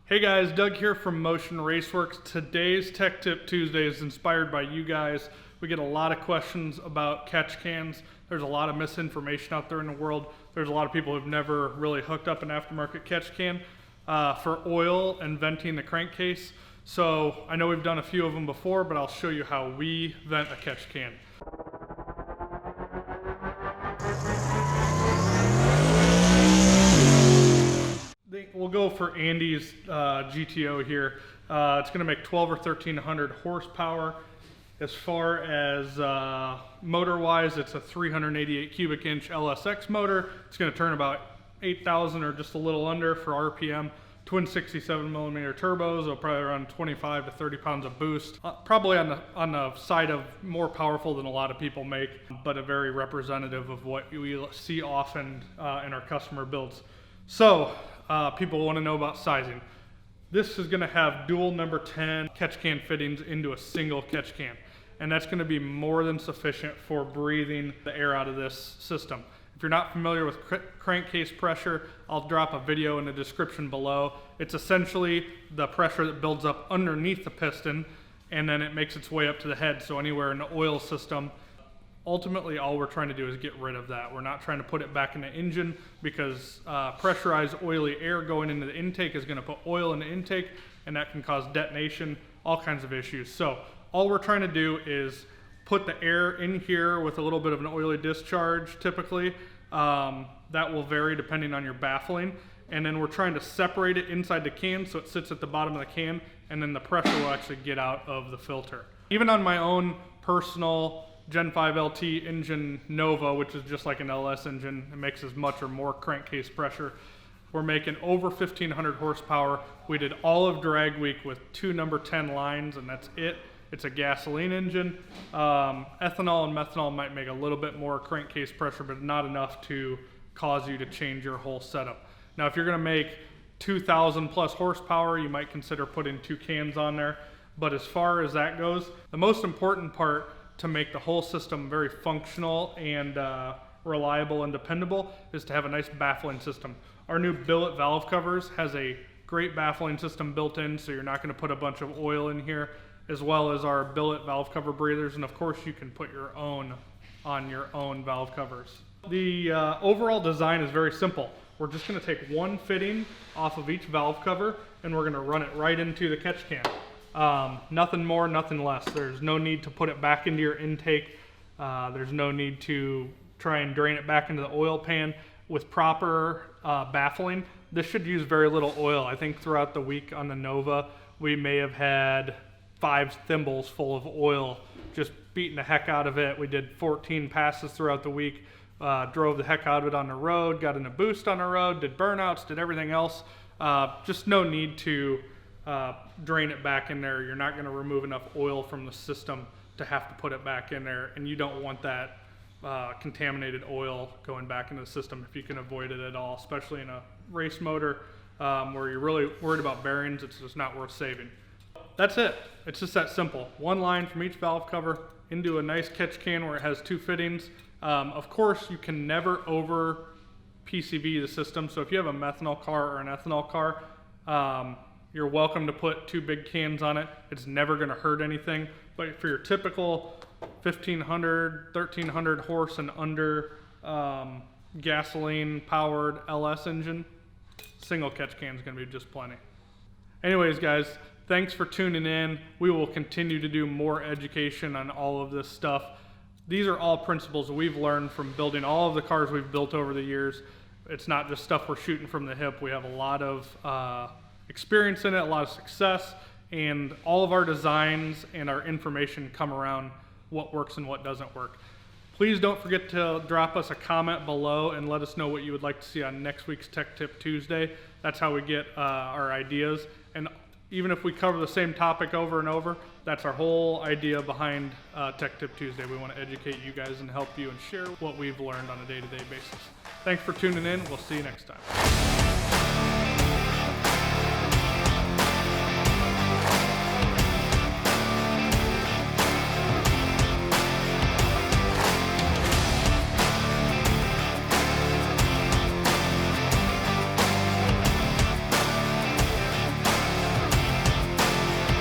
Hey guys, Doug here from Motion Raceworks. Today's Tech Tip Tuesday is inspired by you guys. We get a lot of questions about catch cans. There's a lot of misinformation out there in the world. There's a lot of people who've never really hooked up an aftermarket catch can for oil and venting the crankcase. So I know we've done a few of them before, but I'll show you how we vent a catch can. We'll go for Andy's GTO here. It's going to make 12 or 1300 horsepower. As far as motor-wise, it's a 388 cubic inch LSX motor. It's going to turn about 8,000 or just a little under for RPM. Twin 67 millimeter turbos, will probably run 25 to 30 pounds of boost. Probably on the side of more powerful than a lot of people make, but a very representative of what we see often in our customer builds. So people want to know about sizing. This is going to have dual number 10 catch can fittings into a single catch can, and that's going to be more than sufficient for breathing the air out of this system. If you're not familiar with crankcase pressure, I'll drop a video in the description below. It's essentially the pressure that builds up underneath the piston and then it makes its way up to the head, so anywhere in the oil system. Ultimately, all we're trying to do is get rid of that. We're not trying to put it back in the engine because pressurized oily air going into the intake is going to put oil in the intake, and that can cause detonation, all kinds of issues. So all we're trying to do is put the air in here with a little bit of an oily discharge typically. That will vary depending on your baffling. And then we're trying to separate it inside the can so it sits at the bottom of the can, and then the pressure will actually get out of the filter. Even on my own personal Gen 5 LT engine Nova, which is just like an LS engine, it makes as much or more crankcase pressure. We're making over 1,500 horsepower. We did all of drag week with 2 number 10 lines, and that's it. It's a gasoline engine. Ethanol and methanol might make a little bit more crankcase pressure, but not enough to cause you to change your whole setup. Now, if you're gonna make 2,000 plus horsepower, you might consider putting 2 cans on there. But as far as that goes, the most important part to make the whole system very functional and reliable and dependable is to have a nice baffling system. Our new billet valve covers has a great baffling system built in, so you're not gonna put a bunch of oil in here, as well as our billet valve cover breathers, and of course you can put your own on your own valve covers. The overall design is very simple. We're just going to take one fitting off of each valve cover and we're going to run it right into the catch can. Nothing more, nothing less. There's no need to put it back into your intake. There's no need to try and drain it back into the oil pan. With proper baffling, this should use very little oil. I think throughout the week on the Nova, we may have had 5 thimbles full of oil, just beating the heck out of it. We did 14 passes throughout the week, drove the heck out of it on the road, got in a boost on the road, did burnouts, did everything else. Just no need to drain it back in there. You're not going to remove enough oil from the system to have to put it back in there, and you don't want that contaminated oil going back into the system if you can avoid it at all, especially in a race motor where you're really worried about bearings. It's just not worth saving. That's it. It's just that simple. One line from each valve cover into a nice catch can where it has 2 fittings. Of course, you can never over PCV the system. So if you have a methanol car or an ethanol car, you're welcome to put 2 big cans on it. It's never going to hurt anything. But for your typical 1,500, 1,300 horse and under gasoline powered LS engine, single catch can is going to be just plenty. Anyways, guys, thanks for tuning in. We will continue to do more education on all of this stuff. These are all principles that we've learned from building all of the cars we've built over the years. It's not just stuff we're shooting from the hip. We have a lot of experience in it, a lot of success, and all of our designs and our information come around what works and what doesn't work. Please don't forget to drop us a comment below and let us know what you would like to see on next week's Tech Tip Tuesday. That's how we get our ideas. And even if we cover the same topic over and over, that's our whole idea behind Tech Tip Tuesday. We want to educate you guys and help you and share what we've learned on a day-to-day basis. Thanks for tuning in. We'll see you next time.